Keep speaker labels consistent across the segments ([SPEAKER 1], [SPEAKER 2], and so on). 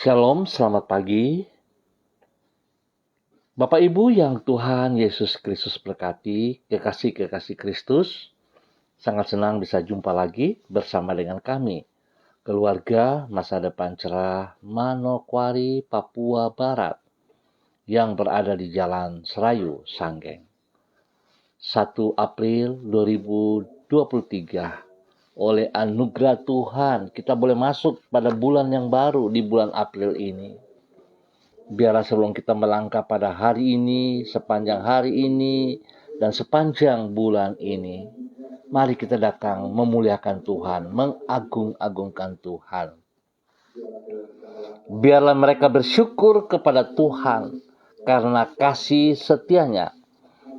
[SPEAKER 1] Shalom, selamat pagi. Bapak Ibu yang Tuhan Yesus Kristus berkati, kekasih-kekasih Kristus, sangat senang bisa jumpa lagi bersama dengan kami, keluarga Masa Depan Cerah Manokwari, Papua Barat, yang berada di Jalan Serayu, Sanggeng. 1 April 2023, oleh anugerah Tuhan, kita boleh masuk pada bulan yang baru di bulan April ini. Biarlah sebelum kita melangkah pada hari ini, sepanjang hari ini, dan sepanjang bulan ini, mari kita datang memuliakan Tuhan, mengagung-agungkan Tuhan. Biarlah mereka bersyukur kepada Tuhan karena kasih setianya,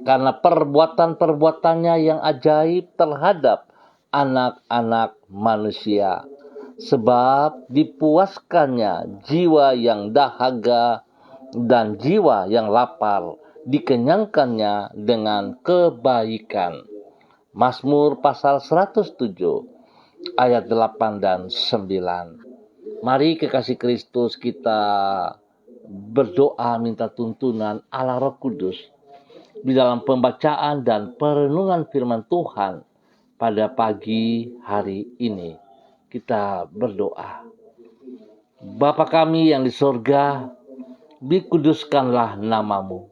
[SPEAKER 1] karena perbuatan-perbuatannya yang ajaib terhadap anak-anak manusia. Sebab dipuaskannya jiwa yang dahaga dan jiwa yang lapar, dikenyangkannya dengan kebaikan. Mazmur pasal 107 ayat 8 dan 9. Mari kekasih Kristus kita berdoa minta tuntunan Allah Roh Kudus di dalam pembacaan dan perenungan firman Tuhan pada pagi hari ini. Kita berdoa. Bapa kami yang di sorga, dikuduskanlah namamu.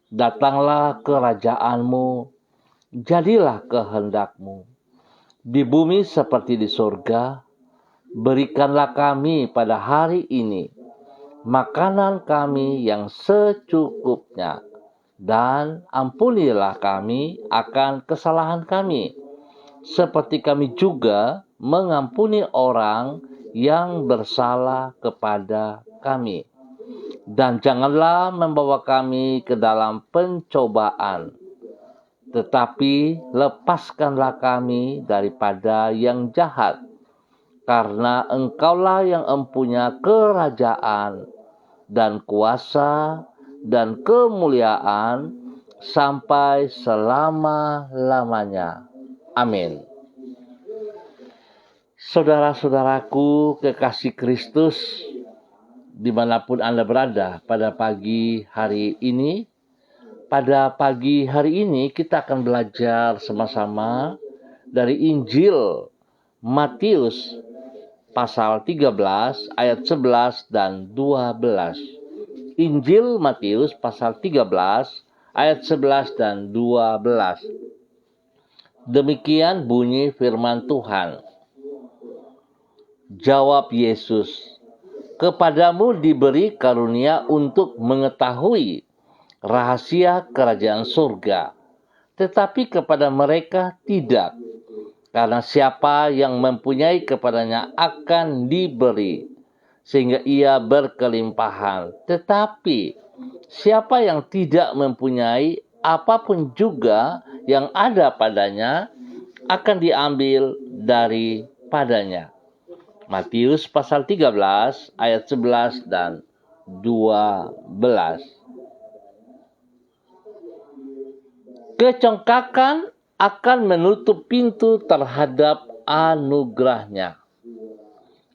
[SPEAKER 1] Datanglah kerajaanmu, jadilah kehendakmu. Di bumi seperti di sorga, berikanlah kami pada hari ini makanan kami yang secukupnya. Dan ampunilah kami akan kesalahan kami, seperti kami juga mengampuni orang yang bersalah kepada kami. Dan janganlah membawa kami ke dalam pencobaan, tetapi lepaskanlah kami daripada yang jahat. Karena Engkaulah yang empunya kerajaan dan kuasa dan kemuliaan sampai selama-lamanya. Amin. Saudara-saudaraku kekasih Kristus, dimanapun Anda berada pada pagi hari ini, kita akan belajar sama-sama dari Injil Matius pasal 13 ayat 11 dan 12. Injil Matius pasal 13 ayat 11 dan 12. Demikian bunyi firman Tuhan. Jawab Yesus, kepadamu diberi karunia untuk mengetahui rahasia kerajaan surga, tetapi kepada mereka tidak. Karena siapa yang mempunyai kepadanya akan diberi, sehingga ia berkelimpahan. Tetapi siapa yang tidak mempunyai, apapun juga yang ada padanya akan diambil daripadanya. Matius pasal 13 ayat 11 dan 12. Kecongkakan akan menutup pintu terhadap anugerahnya.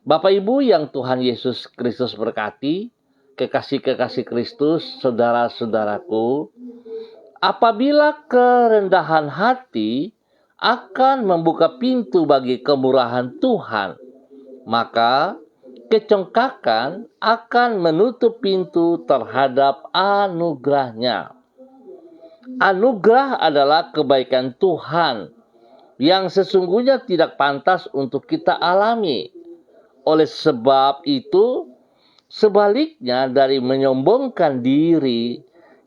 [SPEAKER 1] Bapak Ibu yang Tuhan Yesus Kristus berkati, kekasih-kekasih Kristus, saudara-saudaraku, apabila kerendahan hati akan membuka pintu bagi kemurahan Tuhan, maka kecongkakan akan menutup pintu terhadap anugerahnya. Anugerah adalah kebaikan Tuhan yang sesungguhnya tidak pantas untuk kita alami. Oleh sebab itu, sebaliknya dari menyombongkan diri,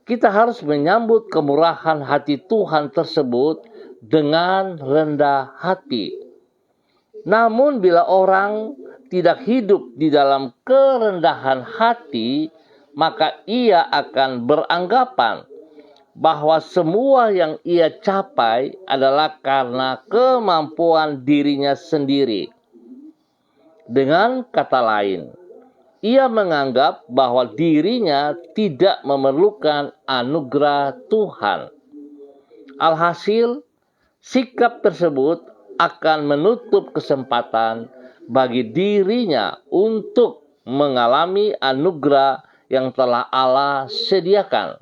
[SPEAKER 1] kita harus menyambut kemurahan hati Tuhan tersebut dengan rendah hati. Namun bila orang tidak hidup di dalam kerendahan hati, maka ia akan beranggapan bahwa semua yang ia capai adalah karena kemampuan dirinya sendiri. Dengan kata lain, ia menganggap bahwa dirinya tidak memerlukan anugerah Tuhan. Alhasil, sikap tersebut akan menutup kesempatan bagi dirinya untuk mengalami anugerah yang telah Allah sediakan.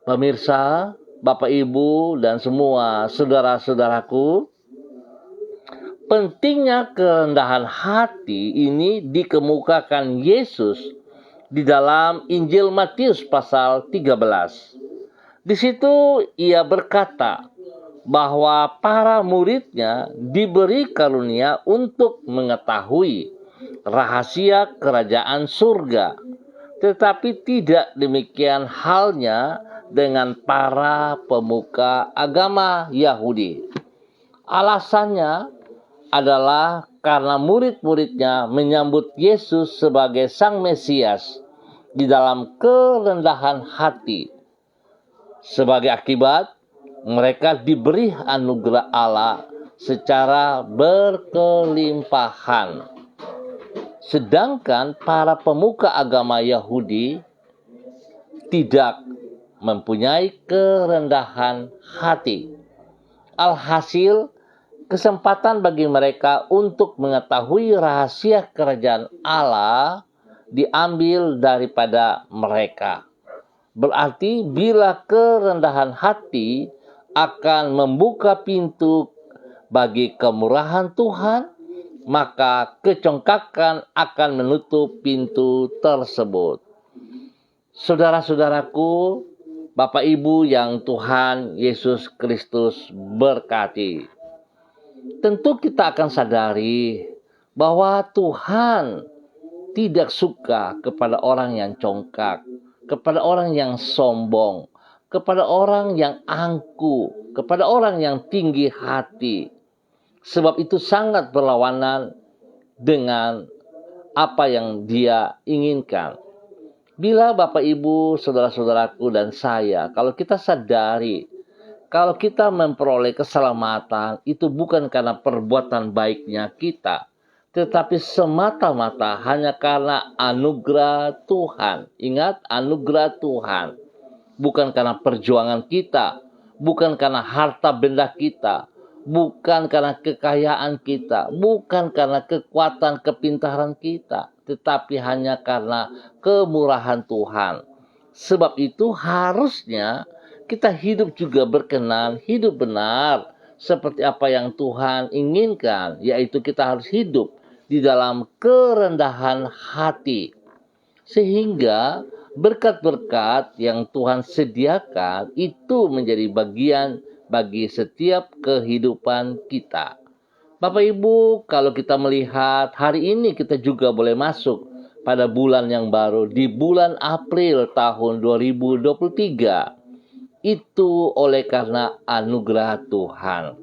[SPEAKER 1] Pemirsa, Bapak Ibu, dan semua saudara-saudaraku, pentingnya kerendahan hati ini dikemukakan Yesus di dalam Injil Matius pasal 13. Di situ ia berkata bahwa para muridnya diberi karunia untuk mengetahui rahasia kerajaan surga. Tetapi tidak demikian halnya dengan para pemuka agama Yahudi. Alasannya adalah karena murid-muridnya menyambut Yesus sebagai Sang Mesias di dalam kerendahan hati. Sebagai akibat, mereka diberi anugerah Allah secara berkelimpahan. Sedangkan para pemuka agama Yahudi tidak mempunyai kerendahan hati. Alhasil, kesempatan bagi mereka untuk mengetahui rahasia kerajaan Allah diambil daripada mereka. Berarti bila kerendahan hati akan membuka pintu bagi kemurahan Tuhan, maka kecongkakan akan menutup pintu tersebut. Saudara-saudaraku, Bapak Ibu yang Tuhan Yesus Kristus berkati. Tentu kita akan sadari bahwa Tuhan tidak suka kepada orang yang congkak, kepada orang yang sombong, kepada orang yang angkuh, kepada orang yang tinggi hati. Sebab itu sangat berlawanan dengan apa yang Dia inginkan. Bila Bapak Ibu, saudara-saudaraku dan saya, kalau kita sadari, kalau kita memperoleh keselamatan, itu bukan karena perbuatan baiknya kita, tetapi semata-mata hanya karena anugerah Tuhan. Ingat, anugerah Tuhan. Bukan karena perjuangan kita, bukan karena harta benda kita, bukan karena kekayaan kita, bukan karena kekuatan kepintaran kita, tetapi hanya karena kemurahan Tuhan. Sebab itu harusnya kita hidup juga berkenan, hidup benar seperti apa yang Tuhan inginkan, yaitu kita harus hidup di dalam kerendahan hati. Sehingga berkat-berkat yang Tuhan sediakan itu menjadi bagian bagi setiap kehidupan kita. Bapak Ibu, kalau kita melihat hari ini kita juga boleh masuk pada bulan yang baru, di bulan April tahun 2023. Itu oleh karena anugerah Tuhan.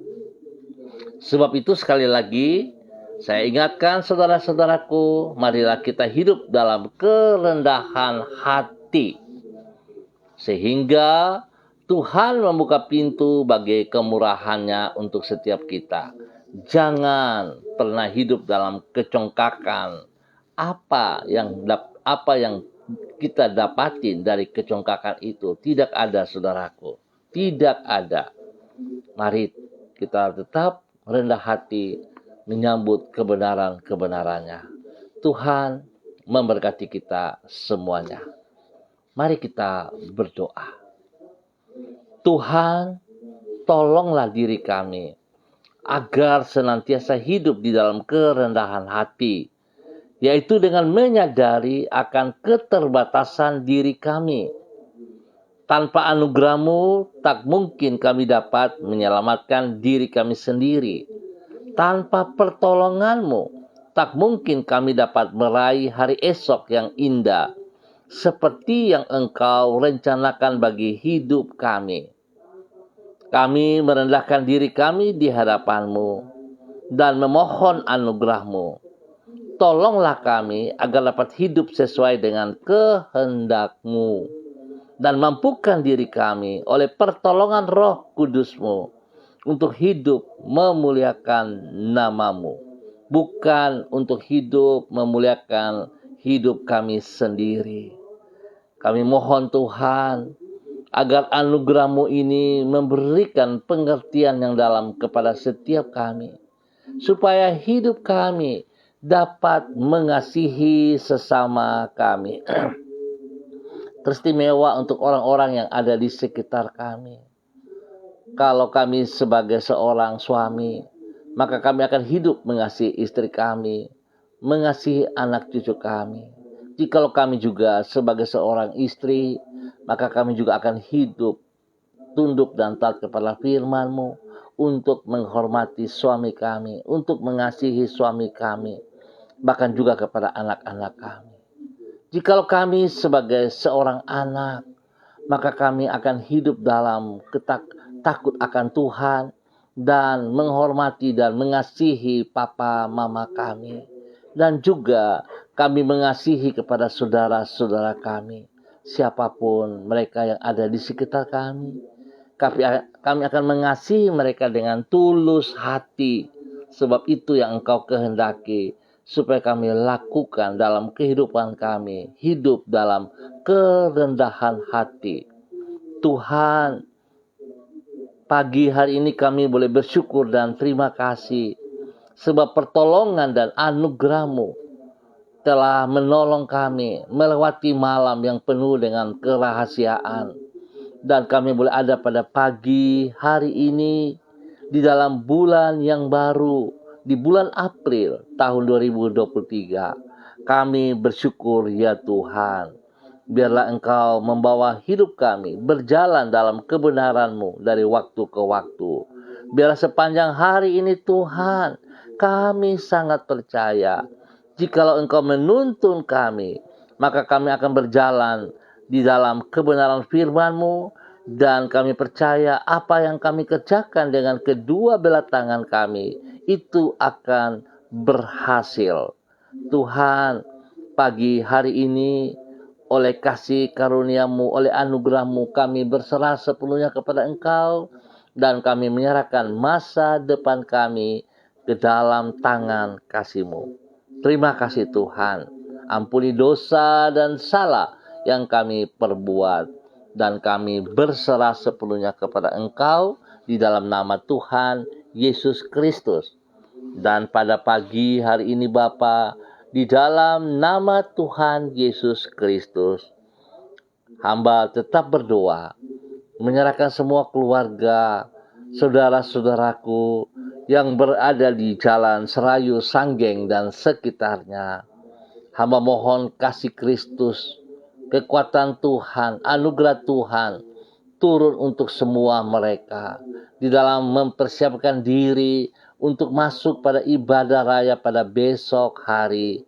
[SPEAKER 1] Sebab itu sekali lagi, saya ingatkan saudara-saudaraku, marilah kita hidup dalam kerendahan hati. Sehingga Tuhan membuka pintu bagi kemurahannya untuk setiap kita. Jangan pernah hidup dalam kecongkakan. Apa yang kita dapatin dari kecongkakan itu tidak ada, saudaraku. Tidak ada. Mari kita tetap rendah hati menyambut kebenaran-kebenarannya. Tuhan memberkati kita semuanya. Mari kita berdoa. Tuhan, tolonglah diri kami agar senantiasa hidup di dalam kerendahan hati, yaitu dengan menyadari akan keterbatasan diri kami. Tanpa anugerah-Mu, tak mungkin kami dapat menyelamatkan diri kami sendiri. Tanpa pertolongan-Mu, tak mungkin kami dapat meraih hari esok yang indah, seperti yang Engkau rencanakan bagi hidup kami. Kami merendahkan diri kami di hadapan-Mu dan memohon anugerah-Mu. Tolonglah kami agar dapat hidup sesuai dengan kehendak-Mu. Dan mampukan diri kami oleh pertolongan Roh Kudus-Mu untuk hidup memuliakan nama-Mu. Bukan untuk hidup memuliakan hidup kami sendiri. Kami mohon Tuhan, agar anugerah-Mu ini memberikan pengertian yang dalam kepada setiap kami. Supaya hidup kami dapat mengasihi sesama kami. Teristimewa untuk orang-orang yang ada di sekitar kami. Kalau kami sebagai seorang suami, maka kami akan hidup mengasihi istri kami, mengasihi anak cucu kami. Jikalau kami juga sebagai seorang istri, maka kami juga akan hidup tunduk dan taat kepada firman-Mu untuk menghormati suami kami, untuk mengasihi suami kami, bahkan juga kepada anak-anak kami. Jikalau kami sebagai seorang anak, maka kami akan hidup dalam takut akan Tuhan dan menghormati dan mengasihi papa mama kami. Dan juga kami mengasihi kepada saudara-saudara kami, siapapun mereka yang ada di sekitar kami. Kami akan mengasihi mereka dengan tulus hati, sebab itu yang Engkau kehendaki, supaya kami lakukan dalam kehidupan kami, hidup dalam kerendahan hati. Tuhan, pagi hari ini kami boleh bersyukur dan terima kasih, sebab pertolongan dan anugerah-Mu telah menolong kami melewati malam yang penuh dengan kerahasiaan. Dan kami boleh ada pada pagi hari ini di dalam bulan yang baru, di bulan April tahun 2023. Kami bersyukur ya Tuhan. Biarlah Engkau membawa hidup kami berjalan dalam kebenaran-Mu dari waktu ke waktu. Biarlah sepanjang hari ini Tuhan, kami sangat percaya, jikalau Engkau menuntun kami, maka kami akan berjalan di dalam kebenaran firman-Mu, dan kami percaya apa yang kami kerjakan dengan kedua belah tangan kami itu akan berhasil. Tuhan, pagi hari ini oleh kasih karunia-Mu, oleh anugerah-Mu, kami berserah sepenuhnya kepada Engkau, dan kami menyerahkan masa depan kami ke dalam tangan kasih-Mu. Terima kasih Tuhan. Ampuni dosa dan salah yang kami perbuat, dan kami berserah sepenuhnya kepada Engkau di dalam nama Tuhan Yesus Kristus. Dan pada pagi hari ini Bapa, di dalam nama Tuhan Yesus Kristus, hamba tetap berdoa, menyerahkan semua keluarga, saudara-saudaraku yang berada di Jalan Serayu, Sanggeng, dan sekitarnya. Hamba mohon kasih Kristus, kekuatan Tuhan, anugerah Tuhan turun untuk semua mereka di dalam mempersiapkan diri untuk masuk pada ibadah raya pada besok hari,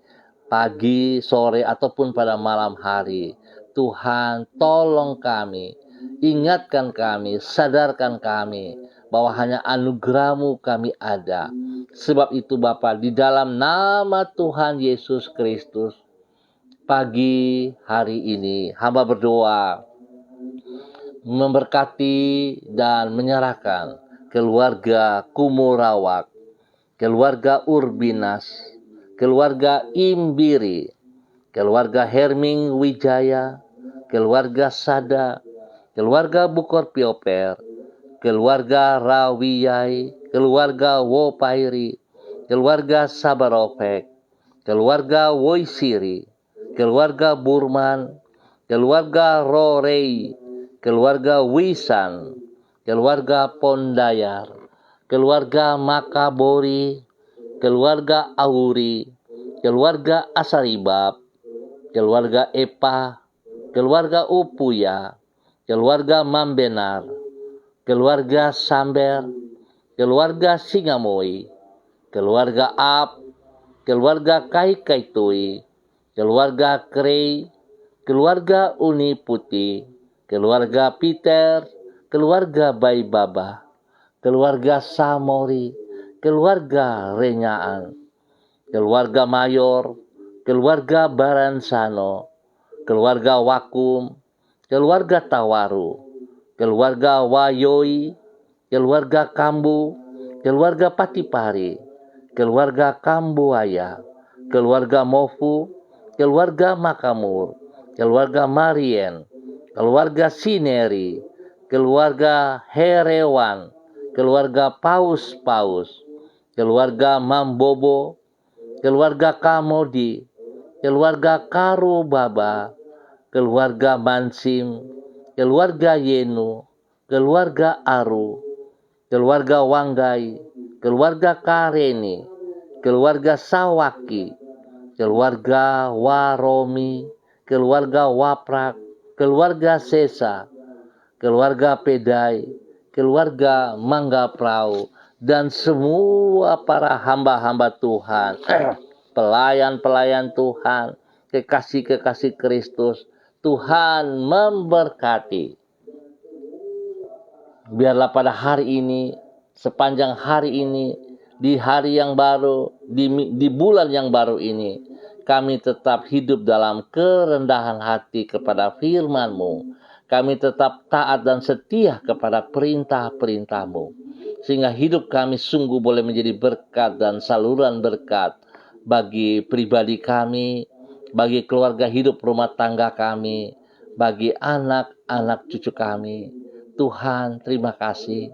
[SPEAKER 1] pagi, sore, ataupun pada malam hari. Tuhan, tolong kami, ingatkan kami, sadarkan kami bahwa hanya anugerah-Mu kami ada. Sebab itu Bapa, di dalam nama Tuhan Yesus Kristus, pagi hari ini hamba berdoa, memberkati dan menyerahkan keluarga Kumurawak, keluarga Urbinas, keluarga Imbiri, keluarga Herming Wijaya, keluarga Sada, keluarga Bukor Pioper, keluarga Rawiyai, keluarga Wopairi, keluarga Sabaropek, keluarga Woisiri, keluarga Burman, keluarga Rorei, keluarga Wisan, keluarga Pondayar, keluarga Makabori, keluarga Auri, keluarga Asaribab, keluarga Epa, keluarga Upuya, keluarga Mambenar, keluarga Samber, keluarga Singamoi, keluarga Ap, keluarga Kaikaitui, keluarga Krei, keluarga Uni Putih, keluarga Peter, keluarga Baibaba, keluarga Samori, keluarga Renyaan, keluarga Mayor, keluarga Baransano, keluarga Wakum, keluarga Tawaru, keluarga Wayoi, keluarga Kambu, keluarga Patipari, keluarga Kambuaya, keluarga Mofu, keluarga Makamur, keluarga Marien, keluarga Sineri, keluarga Herewan, keluarga Paus-Paus, keluarga Mambobo, keluarga Kamodi, keluarga Karubaba, keluarga Mansim, keluarga Yenu, keluarga Aru, keluarga Wanggai, keluarga Kareni, keluarga Sawaki, keluarga Waromi, keluarga Waprak, keluarga Sesa, keluarga Pedai, keluarga Manggaprau, dan semua para hamba-hamba Tuhan, pelayan-pelayan Tuhan, kekasih-kekasih Kristus. Tuhan memberkati. Biarlah pada hari ini, sepanjang hari ini, di hari yang baru, di bulan yang baru ini, kami tetap hidup dalam kerendahan hati kepada firman-Mu. Kami tetap taat dan setia kepada perintah-perintah-Mu. Sehingga hidup kami sungguh boleh menjadi berkat dan saluran berkat bagi pribadi kami, bagi keluarga hidup rumah tangga kami, bagi anak-anak cucu kami. Tuhan, terima kasih.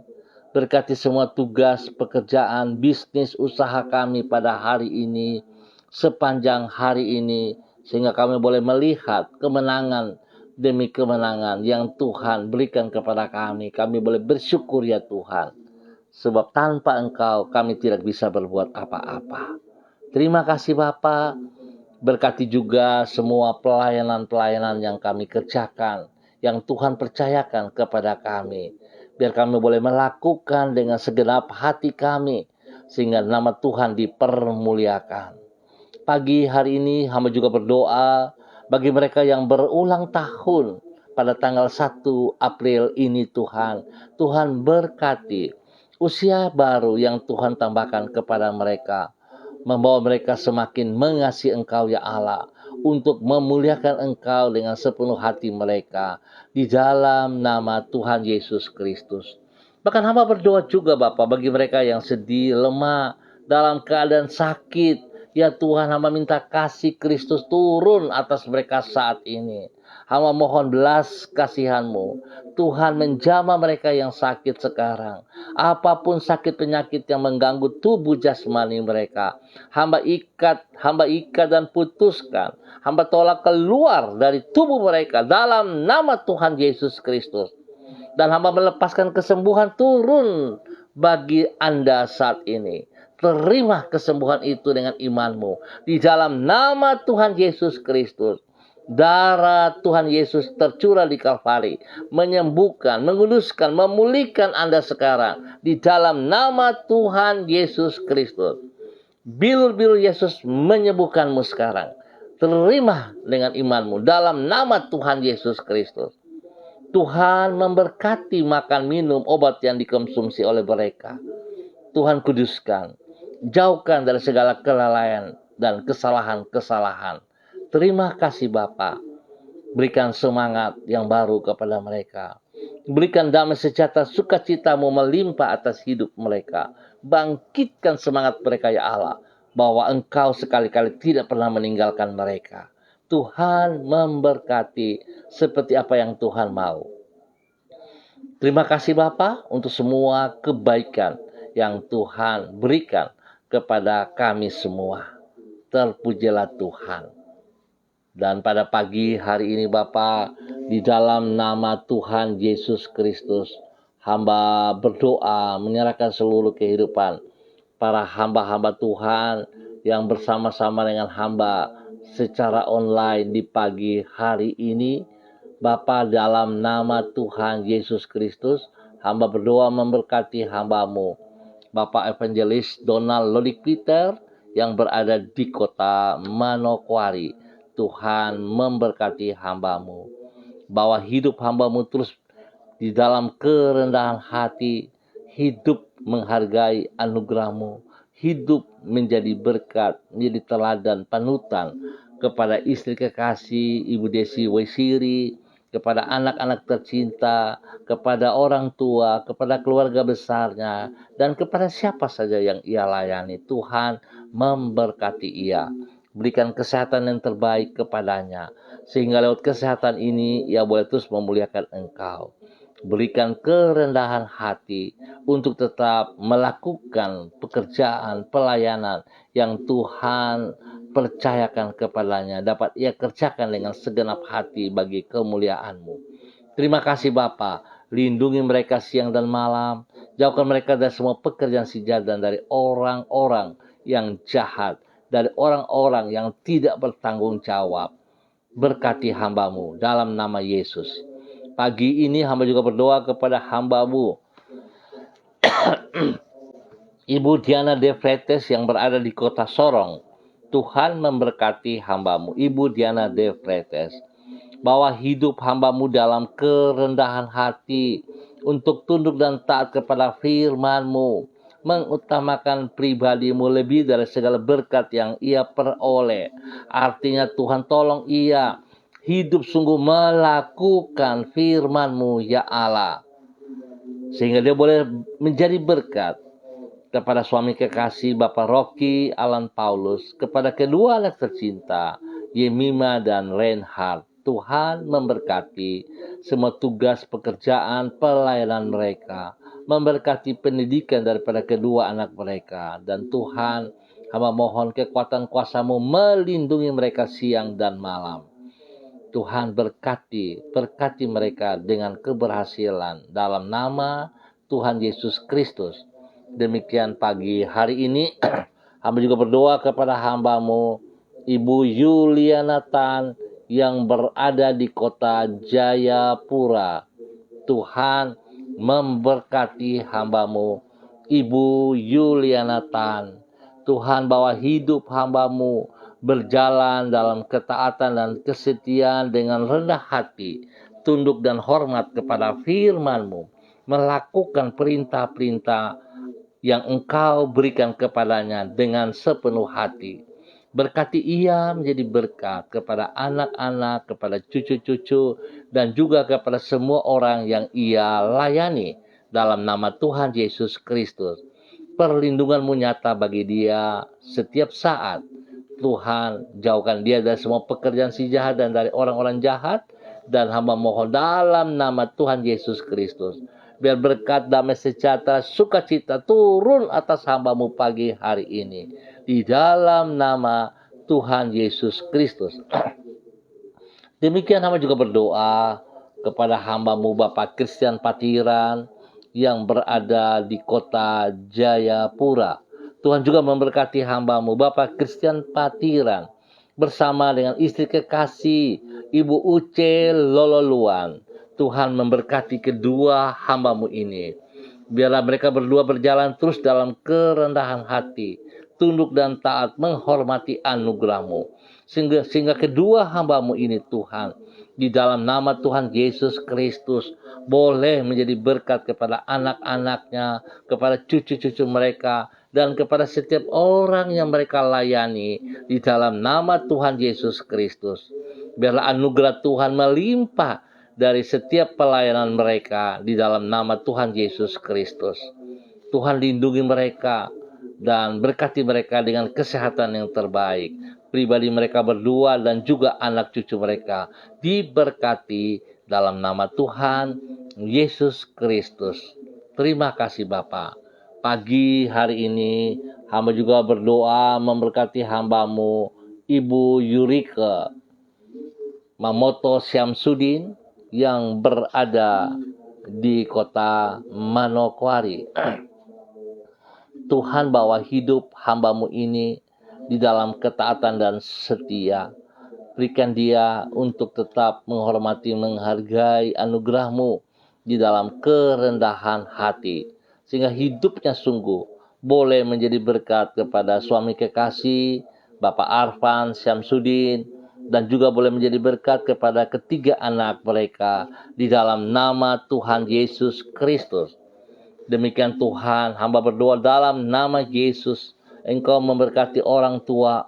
[SPEAKER 1] Berkati semua tugas, pekerjaan, bisnis, usaha kami pada hari ini, sepanjang hari ini, sehingga kami boleh melihat kemenangan demi kemenangan yang Tuhan berikan kepada kami. Kami boleh bersyukur ya Tuhan, sebab tanpa Engkau kami tidak bisa berbuat apa-apa. Terima kasih Bapa. Berkati juga semua pelayanan-pelayanan yang kami kerjakan, yang Tuhan percayakan kepada kami. Biar kami boleh melakukan dengan segenap hati kami, sehingga nama Tuhan dipermuliakan. Pagi hari ini hamba juga berdoa bagi mereka yang berulang tahun pada tanggal 1 April ini Tuhan. Tuhan berkati usia baru yang Tuhan tambahkan kepada mereka. Membawa mereka semakin mengasihi Engkau ya Allah, untuk memuliakan Engkau dengan sepenuh hati mereka, di dalam nama Tuhan Yesus Kristus. Bahkan hamba berdoa juga Bapa bagi mereka yang sedih, lemah, dalam keadaan sakit. Ya Tuhan, hamba minta kasih Kristus turun atas mereka saat ini. Hamba mohon belas kasihan-Mu. Tuhan, menjamah mereka yang sakit sekarang. Apapun sakit penyakit yang mengganggu tubuh jasmani mereka, hamba ikat dan putuskan. Hamba tolak keluar dari tubuh mereka dalam nama Tuhan Yesus Kristus. Dan hamba melepaskan kesembuhan turun bagi Anda saat ini. Terima kesembuhan itu dengan iman-Mu. Di dalam nama Tuhan Yesus Kristus. Darah Tuhan Yesus tercurah di Kalvari, menyembuhkan, menguduskan, memulihkan Anda sekarang. Di dalam nama Tuhan Yesus Kristus. Bilur-bilur Yesus menyembuhkanmu sekarang. Terima dengan iman-Mu dalam nama Tuhan Yesus Kristus. Tuhan memberkati makan minum obat yang dikonsumsi oleh mereka. Tuhan kuduskan. Jauhkan dari segala kelalaian dan kesalahan-kesalahan. Terima kasih Bapa. Berikan semangat yang baru kepada mereka. Berikan damai sejahtera, sukacita-Mu melimpah atas hidup mereka. Bangkitkan semangat mereka ya Allah, bahwa Engkau sekali-kali tidak pernah meninggalkan mereka. Tuhan memberkati seperti apa yang Tuhan mau. Terima kasih Bapa untuk semua kebaikan yang Tuhan berikan kepada kami semua. Terpujilah Tuhan. Dan pada pagi hari ini Bapa, di dalam nama Tuhan Yesus Kristus, hamba berdoa menyerahkan seluruh kehidupan para hamba-hamba Tuhan yang bersama-sama dengan hamba secara online di pagi hari ini. Bapa, dalam nama Tuhan Yesus Kristus, hamba berdoa memberkati hamba-Mu, Bapak Evangelis Donald Lodik Peter yang berada di kota Manokwari. Tuhan memberkati hamba-Mu. Bawa hidup hamba-Mu terus di dalam kerendahan hati, hidup menghargai anugerah-Mu, hidup menjadi berkat, menjadi teladan panutan kepada istri kekasih Ibu Desi Waisiri, kepada anak-anak tercinta, kepada orang tua, kepada keluarga besarnya, dan kepada siapa saja yang ia layani. Tuhan memberkati ia. Berikan kesehatan yang terbaik kepadanya, sehingga lewat kesehatan ini ia boleh terus memuliakan Engkau. Berikan kerendahan hati untuk tetap melakukan pekerjaan pelayanan yang Tuhan percayakan kepadanya, dapat ia kerjakan dengan segenap hati bagi kemuliaan-Mu. Terima kasih Bapa, lindungi mereka siang dan malam, jauhkan mereka dari semua pekerjaan si jahat dan dari orang-orang yang jahat, dari orang-orang yang tidak bertanggung jawab. Berkati hamba-Mu dalam nama Yesus. Pagi ini hamba juga berdoa kepada hamba-Mu, Ibu Diana De Freitas yang berada di kota Sorong. Tuhan memberkati hamba-Mu, Ibu Diana De Freitas. Bawa hidup hamba-Mu dalam kerendahan hati untuk tunduk dan taat kepada firman-Mu, mengutamakan pribadi-Mu lebih dari segala berkat yang ia peroleh. Artinya Tuhan tolong ia hidup sungguh melakukan firman-Mu ya Allah, sehingga dia boleh menjadi berkat kepada suami kekasih Bapak Rocky Alan Paulus, kepada kedua anak tercinta Yemima dan Reinhard. Tuhan memberkati semua tugas pekerjaan pelayanan mereka, memberkati pendidikan daripada kedua anak mereka, dan Tuhan, hamba mohon kekuatan kuasa-Mu melindungi mereka siang dan malam. Tuhan berkati mereka dengan keberhasilan dalam nama Tuhan Yesus Kristus. Demikian pagi hari ini hamba juga berdoa kepada hamba-Mu Ibu Yuliana Tan yang berada di kota Jayapura. Tuhan memberkati hamba-Mu Ibu Yuliana Tan. Tuhan bawa hidup hamba-Mu berjalan dalam ketaatan dan kesetiaan dengan rendah hati, tunduk dan hormat kepada firman-Mu, melakukan perintah-perintah yang Engkau berikan kepadanya dengan sepenuh hati. Berkati ia menjadi berkat kepada anak-anak, kepada cucu-cucu, dan juga kepada semua orang yang ia layani dalam nama Tuhan Yesus Kristus. Perlindungan-Mu nyata bagi dia setiap saat. Tuhan, jauhkan dia dari semua pekerjaan si jahat dan dari orang-orang jahat. Dan hamba mohon dalam nama Tuhan Yesus Kristus, biar berkat, damai sejahtera, sukacita turun atas hamba-Mu pagi hari ini. Di dalam nama Tuhan Yesus Kristus. Demikian hamba juga berdoa kepada hamba-Mu Bapak Christian Patiran yang berada di kota Jayapura. Tuhan juga memberkati hamba-Mu Bapak Christian Patiran bersama dengan istri kekasih Ibu Uce Lololuan. Tuhan memberkati kedua hamba-Mu ini. Biarlah mereka berdua berjalan terus dalam kerendahan hati, tunduk dan taat, menghormati anugerah-Mu. Sehingga kedua hamba-Mu ini Tuhan, di dalam nama Tuhan Yesus Kristus, boleh menjadi berkat kepada anak-anaknya, kepada cucu-cucu mereka, dan kepada setiap orang yang mereka layani di dalam nama Tuhan Yesus Kristus. Biarlah anugerah Tuhan melimpah dari setiap pelayanan mereka di dalam nama Tuhan Yesus Kristus. Tuhan lindungi mereka dan berkati mereka dengan kesehatan yang terbaik. Pribadi mereka berdua dan juga anak cucu mereka diberkati dalam nama Tuhan Yesus Kristus. Terima kasih Bapa. Pagi hari ini hamba juga berdoa memberkati hamba-Mu Ibu Yurika Mamoto Syamsuddin yang berada di kota Manokwari. Tuhan bawa hidup hamba-Mu ini di dalam ketaatan dan setia. Berikan dia untuk tetap menghormati, menghargai anugerah-Mu di dalam kerendahan hati, sehingga hidupnya sungguh boleh menjadi berkat kepada suami kekasih Bapak Arfan Syamsuddin, dan juga boleh menjadi berkat kepada ketiga anak mereka di dalam nama Tuhan Yesus Kristus. Demikian Tuhan, hamba berdoa dalam nama Yesus, Engkau memberkati orang tua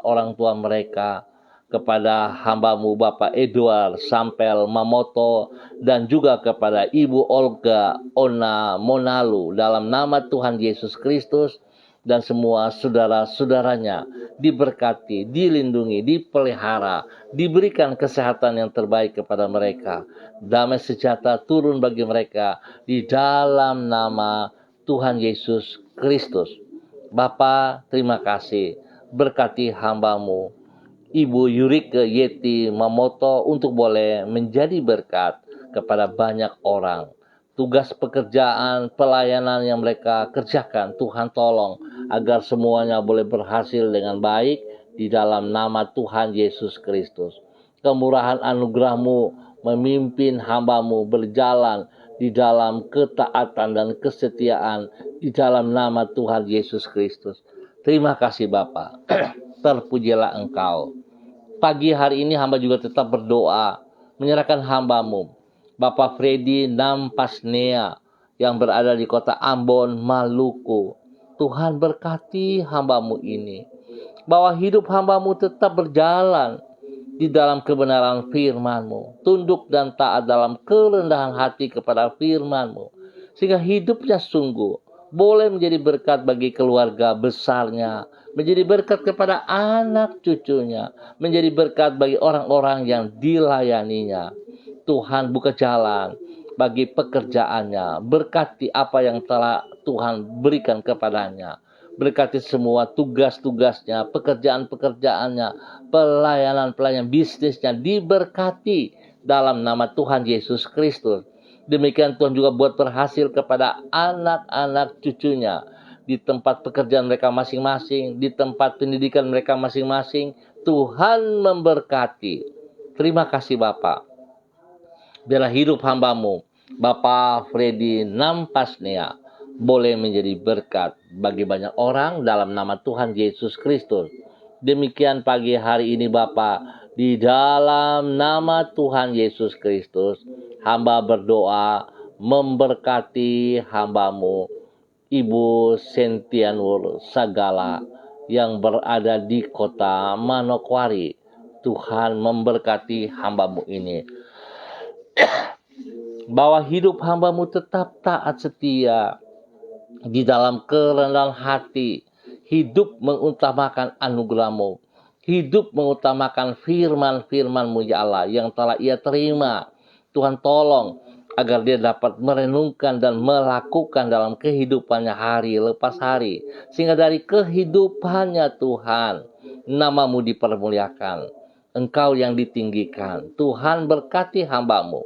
[SPEAKER 1] mereka, kepada hamba-Mu Bapak Edward Sampel Mamoto, dan juga kepada Ibu Olga Ona Monalu dalam nama Tuhan Yesus Kristus. dan semua saudara-saudaranya diberkati, dilindungi, dipelihara, diberikan kesehatan yang terbaik kepada mereka. Damai sejahtera turun bagi mereka di dalam nama Tuhan Yesus Kristus. Bapa, terima kasih. Berkati hamba-Mu, Ibu Yurike Yeti Mamoto, untuk boleh menjadi berkat kepada banyak orang. Tugas pekerjaan, pelayanan yang mereka kerjakan, Tuhan tolong agar semuanya boleh berhasil dengan baik di dalam nama Tuhan Yesus Kristus. Kemurahan anugerah-Mu memimpin hamba-Mu berjalan di dalam ketaatan dan kesetiaan di dalam nama Tuhan Yesus Kristus. Terima kasih Bapa. Terpujilah Engkau. Pagi hari ini hamba juga tetap berdoa, menyerahkan hamba-Mu, Bapak Freddy Nampasnea, yang berada di kota Ambon, Maluku. Tuhan berkati hamba-Mu ini, bahwa hidup hamba-Mu tetap berjalan di dalam kebenaran firman-Mu, tunduk dan taat dalam kerendahan hati kepada firman-Mu, sehingga hidupnya sungguh boleh menjadi berkat bagi keluarga besarnya, menjadi berkat kepada anak cucunya, menjadi berkat bagi orang-orang yang dilayaninya. Tuhan buka jalan bagi pekerjaannya, berkati apa yang telah Tuhan berikan kepadanya, berkati semua tugas-tugasnya, pekerjaan-pekerjaannya, pelayanan-pelayanan bisnisnya diberkati dalam nama Tuhan Yesus Kristus. Demikian Tuhan juga buat berhasil kepada anak-anak cucunya, di tempat pekerjaan mereka masing-masing, di tempat pendidikan mereka masing-masing. Tuhan memberkati. Terima kasih Bapa. Biarlah hidup hamba-Mu, Bapak Freddy Nampasnea, boleh menjadi berkat bagi banyak orang dalam nama Tuhan Yesus Kristus. Demikian pagi hari ini Bapa, di dalam nama Tuhan Yesus Kristus, hamba berdoa memberkati hamba-Mu, Ibu Sentianur Sagala, yang berada di kota Manokwari. Tuhan memberkati hamba-Mu ini, bahwa hidup hamba-Mu tetap taat setia di dalam kerendahan hati, hidup mengutamakan anugerah-Mu, hidup mengutamakan firman-firman-Mu ya Allah yang telah ia terima. Tuhan tolong agar dia dapat merenungkan dan melakukan dalam kehidupannya hari lepas hari, sehingga dari kehidupannya Tuhan, nama-Mu dipermuliakan, Engkau yang ditinggikan. Tuhan berkati hamba-Mu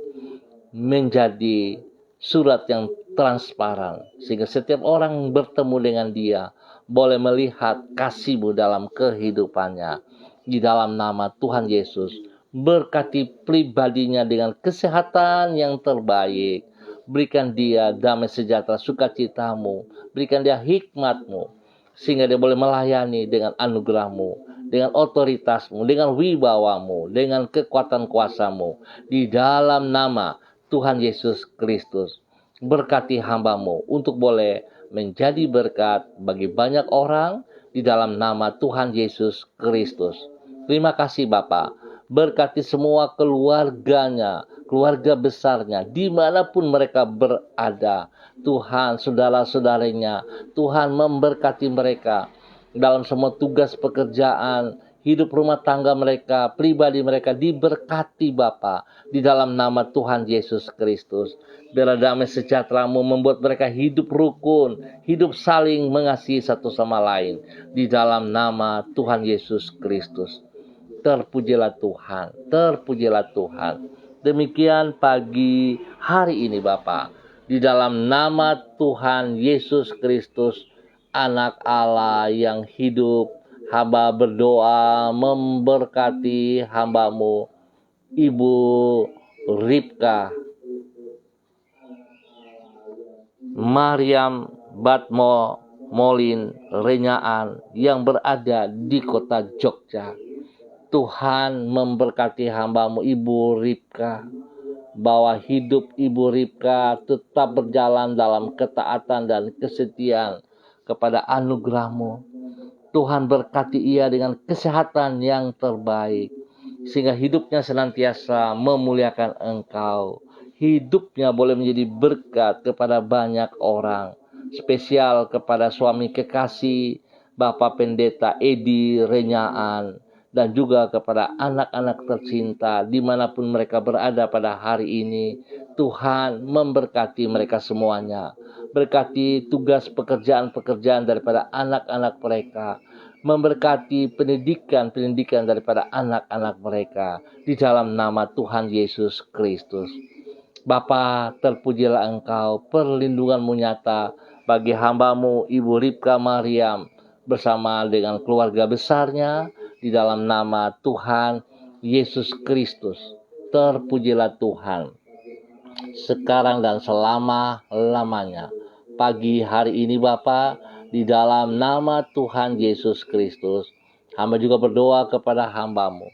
[SPEAKER 1] menjadi surat yang transparan, sehingga setiap orang bertemu dengan dia boleh melihat kasih-Mu dalam kehidupannya. Di dalam nama Tuhan Yesus, berkati pribadinya dengan kesehatan yang terbaik. Berikan dia damai sejahtera sukacita-Mu, berikan dia hikmat-Mu, sehingga dia boleh melayani dengan anugerah-Mu, dengan otoritas-Mu, dengan wibawa-Mu, dengan kekuatan kuasa-Mu. Di dalam nama Tuhan Yesus Kristus, berkati hamba-Mu untuk boleh menjadi berkat bagi banyak orang di dalam nama Tuhan Yesus Kristus. Terima kasih Bapa. Berkati semua keluarganya, keluarga besarnya, dimanapun mereka berada. Tuhan, saudara-saudaranya, Tuhan memberkati mereka dalam semua tugas pekerjaan, hidup rumah tangga mereka, pribadi mereka diberkati Bapa, di dalam nama Tuhan Yesus Kristus. Biarlah damai sejahtera-Mu membuat mereka hidup rukun, hidup saling mengasihi satu sama lain, di dalam nama Tuhan Yesus Kristus. Terpujilah Tuhan, terpujilah Tuhan. Demikian pagi hari ini Bapa, di dalam nama Tuhan Yesus Kristus, Anak Allah yang hidup, hamba berdoa memberkati hamba-Mu, Ibu Ripka Mariam Batmo Molin Renyaan yang berada di kota Jogja. Tuhan memberkati hamba-Mu Ibu Ripka, bahwa hidup Ibu Ripka tetap berjalan dalam ketaatan dan kesetiaan kepada anugerah-Mu. Tuhan berkati ia dengan kesehatan yang terbaik, sehingga hidupnya senantiasa memuliakan Engkau. Hidupnya boleh menjadi berkat kepada banyak orang. spesial kepada suami kekasih Bapak Pendeta Edi Renyaan, dan juga kepada anak-anak tercinta dimanapun mereka berada pada hari ini. Tuhan memberkati mereka semuanya. Berkati tugas pekerjaan-pekerjaan daripada anak-anak mereka. Memberkati pendidikan daripada anak-anak mereka. Di dalam nama Tuhan Yesus Kristus. Bapa, terpujilah Engkau, perlindungan-Mu nyata bagi hamba-Mu Ibu Ripka Mariam bersama dengan keluarga besarnya di dalam nama Tuhan Yesus Kristus. Terpujilah Tuhan sekarang dan selama-lamanya. Pagi hari ini Bapa, di dalam nama Tuhan Yesus Kristus, hamba juga berdoa kepada hamba-Mu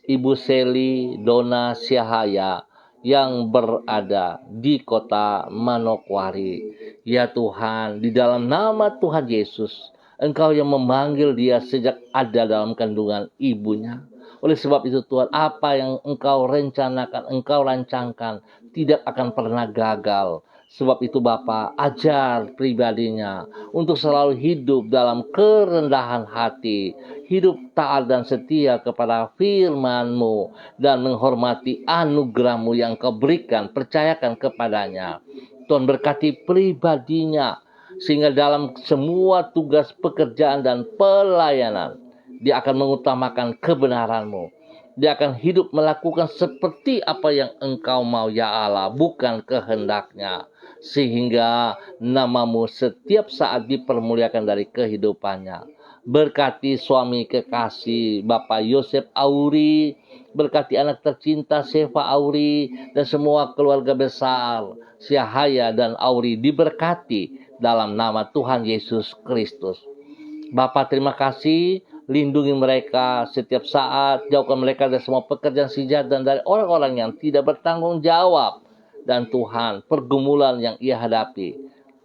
[SPEAKER 1] Ibu Seli Dona Syahaya yang berada di kota Manokwari. Ya Tuhan, di dalam nama Tuhan Yesus, Engkau yang memanggil dia sejak ada dalam kandungan ibunya. Oleh sebab itu Tuhan, apa yang Engkau rencanakan, Engkau rancangkan, tidak akan pernah gagal. Sebab itu Bapa, ajar pribadinya untuk selalu hidup dalam kerendahan hati, hidup taat dan setia kepada firman-Mu, dan menghormati anugerah-Mu yang Kau berikan, percayakan kepadanya. Tuhan berkati pribadinya, sehingga dalam semua tugas pekerjaan dan pelayanan, dia akan mengutamakan kebenaran-Mu. Dia akan hidup melakukan seperti apa yang Engkau mau ya Allah, bukan kehendaknya. Sehingga nama-Mu setiap saat dipermuliakan dari kehidupannya. Berkati suami kekasih Bapak Yosef Auri, berkati anak tercinta Seva Auri, dan semua keluarga besar Syahaya dan Auri diberkati dalam nama Tuhan Yesus Kristus. Bapak terima kasih, lindungi mereka setiap saat, jauhkan mereka dari semua pekerjaan si jahat dan dari orang-orang yang tidak bertanggung jawab. Dan Tuhan, pergumulan yang ia hadapi,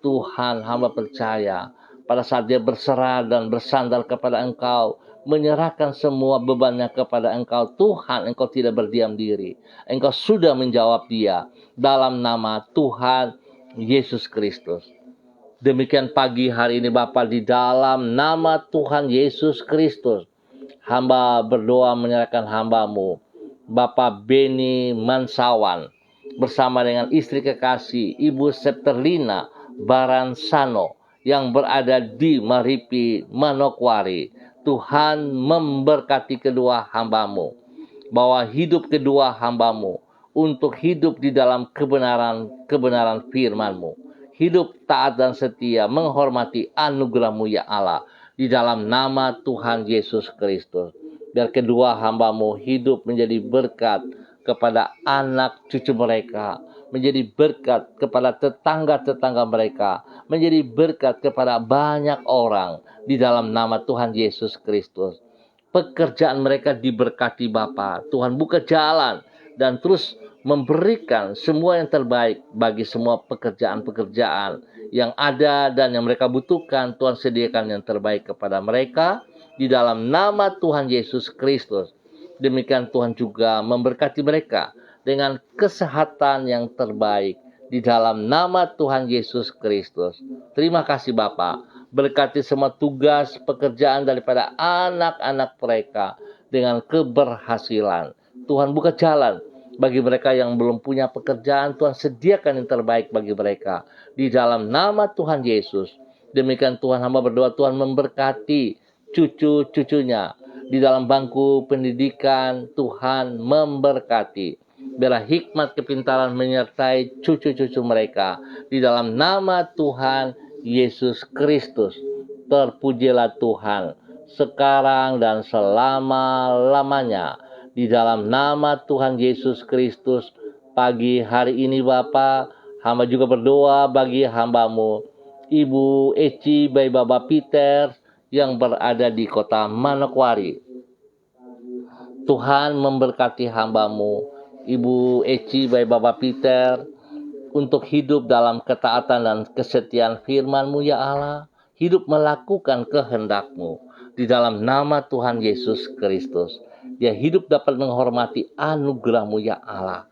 [SPEAKER 1] Tuhan hamba percaya pada saat dia berserah dan bersandar kepada Engkau, menyerahkan semua bebannya kepada Engkau, Tuhan, Engkau tidak berdiam diri. Engkau sudah menjawab dia dalam nama Tuhan Yesus Kristus. Demikian pagi hari ini Bapa, di dalam nama Tuhan Yesus Kristus, hamba berdoa menyerahkan hamba-Mu Bapak Beni Mansawan bersama dengan istri kekasih Ibu Septerlina Baransano yang berada di Maripi Manokwari. Tuhan memberkati kedua hamba-Mu, bahwa hidup kedua hamba-Mu untuk hidup di dalam kebenaran firman-Mu, hidup taat dan setia, menghormati anugerah-Mu ya Allah, di dalam nama Tuhan Yesus Kristus. Biar kedua hamba-Mu hidup menjadi berkat kepada anak cucu mereka, menjadi berkat kepada tetangga-tetangga mereka, menjadi berkat kepada banyak orang di dalam nama Tuhan Yesus Kristus. Pekerjaan mereka diberkati Bapa. Tuhan buka jalan dan terus memberikan semua yang terbaik bagi semua pekerjaan-pekerjaan yang ada dan yang mereka butuhkan. Tuhan sediakan yang terbaik kepada mereka di dalam nama Tuhan Yesus Kristus. Demikian Tuhan juga memberkati mereka dengan kesehatan yang terbaik di dalam nama Tuhan Yesus Kristus. Terima kasih Bapa. Berkati semua tugas pekerjaan daripada anak-anak mereka dengan keberhasilan. Tuhan buka jalan bagi mereka yang belum punya pekerjaan. Tuhan sediakan yang terbaik bagi mereka di dalam nama Tuhan Yesus. Demikian Tuhan hamba berdoa, Tuhan memberkati cucu-cucunya di dalam bangku pendidikan. Tuhan memberkati. Biarlah hikmat kepintaran menyertai cucu-cucu mereka di dalam nama Tuhan Yesus Kristus. Terpujilah Tuhan sekarang dan selama-lamanya di dalam nama Tuhan Yesus Kristus. Pagi hari ini Bapa, hamba juga berdoa bagi hamba-Mu Ibu Eci Bayi Baba Peter yang berada di kota Manokwari. Tuhan memberkati hamba-Mu Ibu Eci Bayi Baba Peter untuk hidup dalam ketaatan dan kesetiaan firman-Mu ya Allah, hidup melakukan kehendak-Mu di dalam nama Tuhan Yesus Kristus. Dia hidup dapat menghormati anugerah-Mu ya Allah,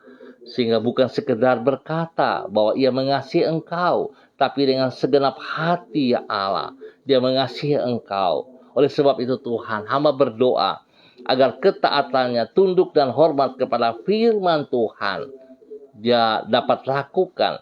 [SPEAKER 1] sehingga bukan sekedar berkata bahwa ia mengasihi Engkau, tapi dengan segenap hati ya Allah. Dia mengasihi Engkau. Oleh sebab itu Tuhan, hamba berdoa agar ketaatannya, tunduk dan hormat kepada firman Tuhan dia dapat lakukan,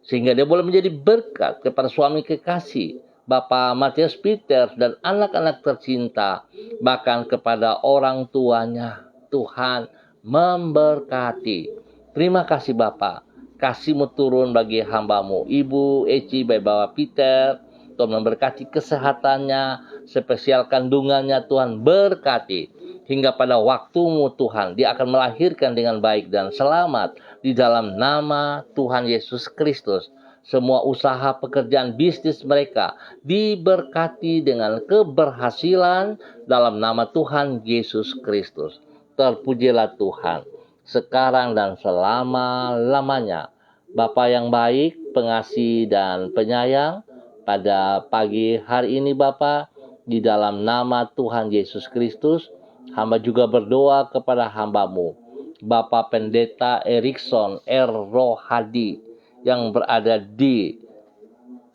[SPEAKER 1] sehingga dia boleh menjadi berkat kepada suami kekasih, Bapak Matius Peter dan anak-anak tercinta, bahkan kepada orang tuanya. Tuhan memberkati. Terima kasih Bapak. Kasih-Mu turun bagi hamba-Mu, Ibu Eci, Bapak Peter. Tuhan memberkati kesehatannya, spesial kandungannya Tuhan berkati. Hingga pada waktu-Mu Tuhan, dia akan melahirkan dengan baik dan selamat di dalam nama Tuhan Yesus Kristus. Semua usaha pekerjaan bisnis mereka diberkati dengan keberhasilan dalam nama Tuhan Yesus Kristus. Terpujilah Tuhan sekarang dan selama-lamanya. Bapa yang baik, pengasih dan penyayang, pada pagi hari ini Bapa, di dalam nama Tuhan Yesus Kristus, hamba juga berdoa kepada hamba-Mu, Bapak Pendeta Erikson R. Rohadi, yang berada di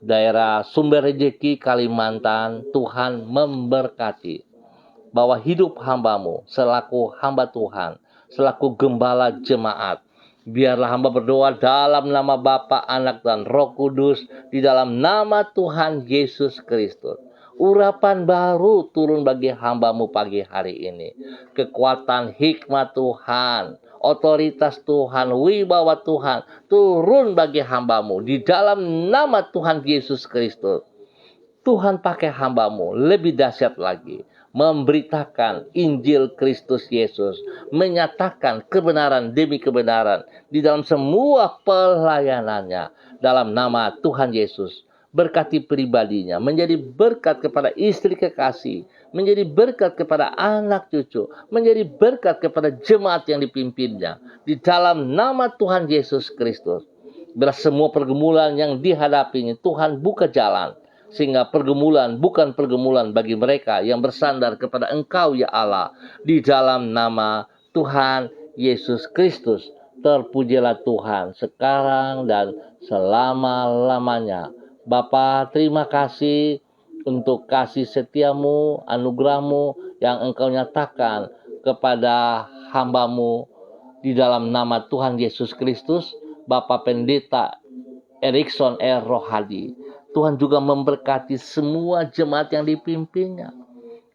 [SPEAKER 1] daerah Sumber Rejeki, Kalimantan. Tuhan memberkati bahwa hidup hamba-Mu selaku hamba Tuhan, selaku gembala jemaat. Biarlah hamba berdoa dalam nama Bapa, Anak, dan Roh Kudus, di dalam nama Tuhan Yesus Kristus. Urapan baru turun bagi hamba-Mu pagi hari ini. Kekuatan hikmat Tuhan, otoritas Tuhan, wibawa Tuhan turun bagi hamba-Mu di dalam nama Tuhan Yesus Kristus. Tuhan pakai hamba-Mu lebih dahsyat lagi, memberitakan Injil Kristus Yesus, menyatakan kebenaran demi kebenaran di dalam semua pelayanannya dalam nama Tuhan Yesus. Berkati pribadinya, menjadi berkat kepada istri kekasih, menjadi berkat kepada anak cucu, menjadi berkat kepada jemaat yang dipimpinnya di dalam nama Tuhan Yesus Kristus. Bila semua pergumulan yang dihadapinya, Tuhan buka jalan, sehingga pergumulan bukan pergumulan bagi mereka yang bersandar kepada Engkau ya Allah, di dalam nama Tuhan Yesus Kristus. Terpujilah Tuhan sekarang dan selama-lamanya. Bapa, terima kasih untuk kasih setia-Mu, anugerah-Mu yang Engkau nyatakan kepada hamba-Mu di dalam nama Tuhan Yesus Kristus. Bapak Pendeta Erikson R. Rohadi, Tuhan juga memberkati semua jemaat yang dipimpinnya,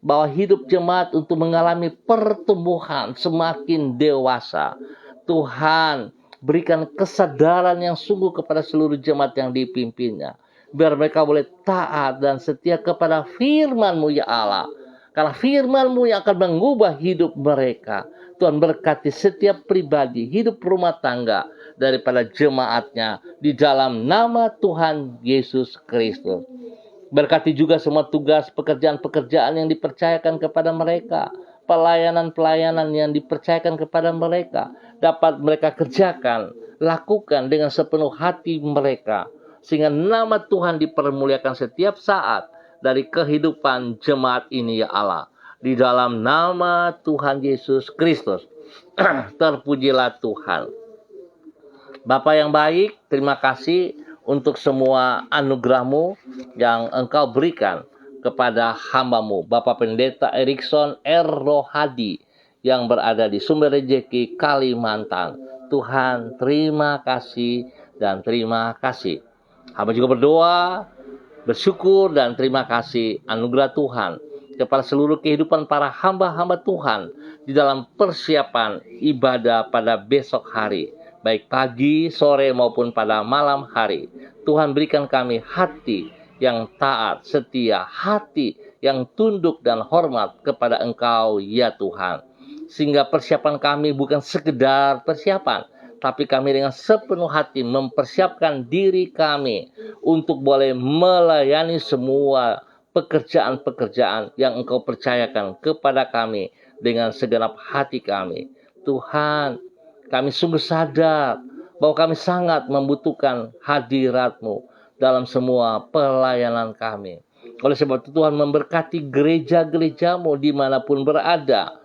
[SPEAKER 1] bahwa hidup jemaat untuk mengalami pertumbuhan semakin dewasa. Tuhan berikan kesadaran yang sungguh kepada seluruh jemaat yang dipimpinnya, biar mereka boleh taat dan setia kepada firman-Mu ya Allah. Karena firman-Mu yang akan mengubah hidup mereka. Tuhan berkati setiap pribadi, hidup rumah tangga daripada jemaatnya di dalam nama Tuhan Yesus Kristus. Berkati juga semua tugas pekerjaan-pekerjaan yang dipercayakan kepada mereka. Pelayanan-pelayanan yang dipercayakan kepada mereka dapat mereka kerjakan, lakukan dengan sepenuh hati mereka, sehingga nama Tuhan dipermuliakan setiap saat dari kehidupan jemaat ini ya Allah. Di dalam nama Tuhan Yesus Kristus. Terpujilah Tuhan. Bapa yang baik, terima kasih untuk semua anugerah-Mu yang Engkau berikan kepada hamba-Mu, Bapak Pendeta Erikson R. Rohadi, yang berada di Sumber Rejeki, Kalimantan. Tuhan, terima kasih dan terima kasih. Hamba juga berdoa, bersyukur dan terima kasih anugerah Tuhan kepada seluruh kehidupan para hamba-hamba Tuhan di dalam persiapan ibadah pada besok hari, baik pagi, sore maupun pada malam hari. Tuhan berikan kami hati yang taat, setia, hati yang tunduk dan hormat kepada Engkau ya Tuhan. Sehingga persiapan kami bukan sekedar persiapan, tapi kami dengan sepenuh hati mempersiapkan diri kami untuk boleh melayani semua pekerjaan-pekerjaan yang Engkau percayakan kepada kami dengan segenap hati kami. Tuhan, kami sungguh sadar bahwa kami sangat membutuhkan hadirat-Mu dalam semua pelayanan kami. Oleh sebab itu Tuhan memberkati gereja-gereja-Mu dimanapun berada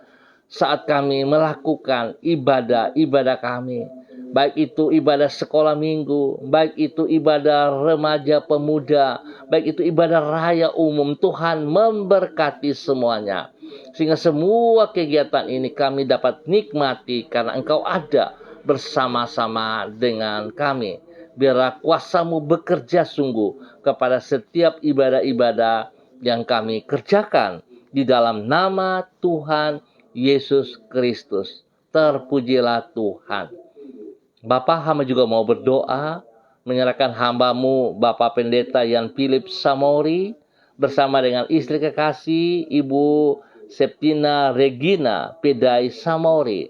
[SPEAKER 1] saat kami melakukan ibadah-ibadah kami. baik itu ibadah sekolah minggu, baik itu ibadah remaja pemuda, baik itu ibadah raya umum. Tuhan memberkati semuanya, sehingga semua kegiatan ini kami dapat nikmati karena Engkau ada bersama-sama dengan kami. Biarlah kuasa-Mu bekerja sungguh kepada setiap ibadah-ibadah yang kami kerjakan di dalam nama Tuhan Yesus Kristus. Terpujilah Tuhan. Bapak, hamba juga mau berdoa, menyerahkan hamba-Mu, Bapak Pendeta Yan Philip Samori, bersama dengan istri kekasih, Ibu Septina Regina Pedai Samori.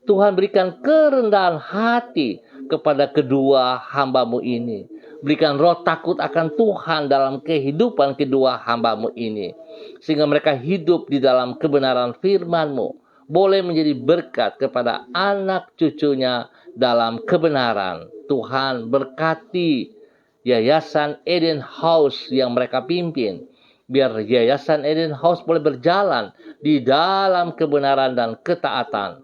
[SPEAKER 1] Tuhan berikan kerendahan hati kepada kedua hamba-Mu ini. Berikan roh takut akan Tuhan dalam kehidupan kedua hamba-Mu ini, sehingga mereka hidup di dalam kebenaran firman-Mu, boleh menjadi berkat kepada anak cucunya dalam kebenaran. Tuhan berkati Yayasan Eden House yang mereka pimpin. Biar Yayasan Eden House boleh berjalan di dalam kebenaran dan ketaatan.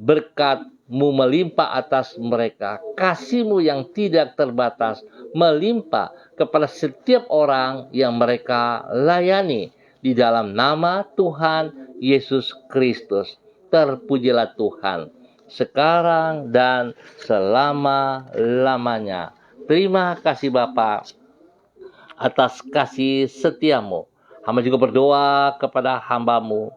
[SPEAKER 1] Berkat-Mu melimpah atas mereka. Kasih-Mu yang tidak terbatas melimpah kepada setiap orang yang mereka layani. Di dalam nama Tuhan Yesus Kristus. Terpujilah Tuhan sekarang dan selama-lamanya. Terima kasih Bapa atas kasih setia-Mu. Hamba juga berdoa kepada hamba-Mu,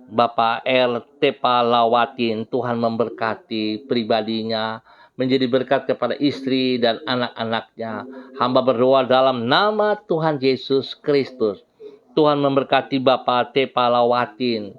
[SPEAKER 1] Bapak R. Tepa Lawatin. Tuhan memberkati pribadinya, menjadi berkat kepada istri dan anak-anaknya. Hamba berdoa dalam nama Tuhan Yesus Kristus. Tuhan memberkati Bapak Tepa Lawatin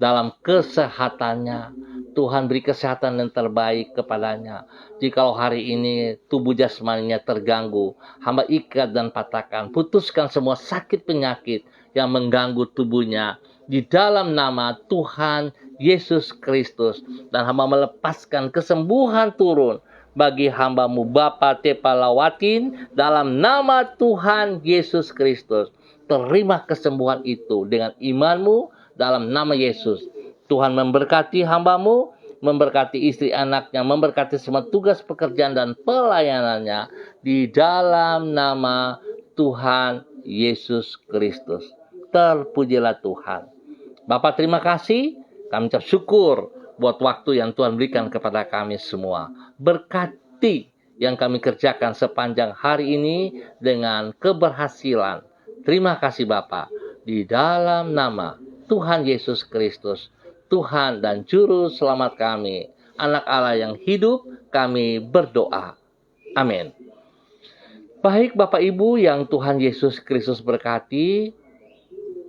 [SPEAKER 1] dalam kesehatannya. Tuhan beri kesehatan yang terbaik kepadanya. Jikalau hari ini tubuh jasmaninya terganggu, hamba ikat dan patahkan, putuskan semua sakit penyakit yang mengganggu tubuhnya di dalam nama Tuhan Yesus Kristus. Dan hamba melepaskan kesembuhan turun bagi hamba-Mu Bapak Tepa Lawatin dalam nama Tuhan Yesus Kristus. Terima kesembuhan itu dengan iman-Mu dalam nama Yesus. Tuhan memberkati hamba-Mu, memberkati istri anaknya, memberkati semua tugas pekerjaan dan pelayanannya di dalam nama Tuhan Yesus Kristus. Terpujilah Tuhan. Bapak, terima kasih. Kami ucap syukur buat waktu yang Tuhan berikan kepada kami semua. Berkati yang kami kerjakan sepanjang hari ini dengan keberhasilan. Terima kasih Bapak. Di dalam nama Tuhan Yesus Kristus, Tuhan dan Juru Selamat kami, Anak Allah yang hidup, kami berdoa. Amin. Baik Bapak Ibu yang Tuhan Yesus Kristus berkati,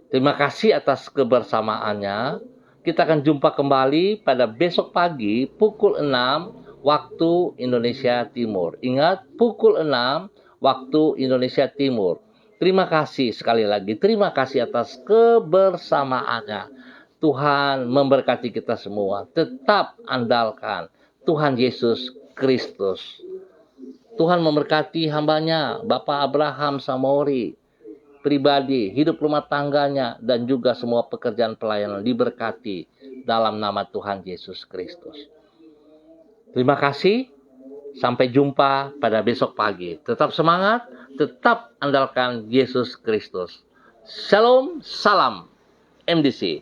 [SPEAKER 1] terima kasih atas kebersamaannya. Kita akan jumpa kembali pada besok pagi pukul 6 waktu Indonesia Timur. Ingat, pukul 6 waktu Indonesia Timur. Terima kasih sekali lagi. Terima kasih atas kebersamaannya. Tuhan memberkati kita semua. Tetap andalkan Tuhan Yesus Kristus. Tuhan memberkati hambanya, Bapak Abraham Samori, pribadi, hidup rumah tangganya, dan juga semua pekerjaan pelayanan diberkati dalam nama Tuhan Yesus Kristus. Terima kasih. Sampai jumpa pada besok pagi. Tetap semangat, tetap andalkan Yesus Kristus. Shalom, salam MDC.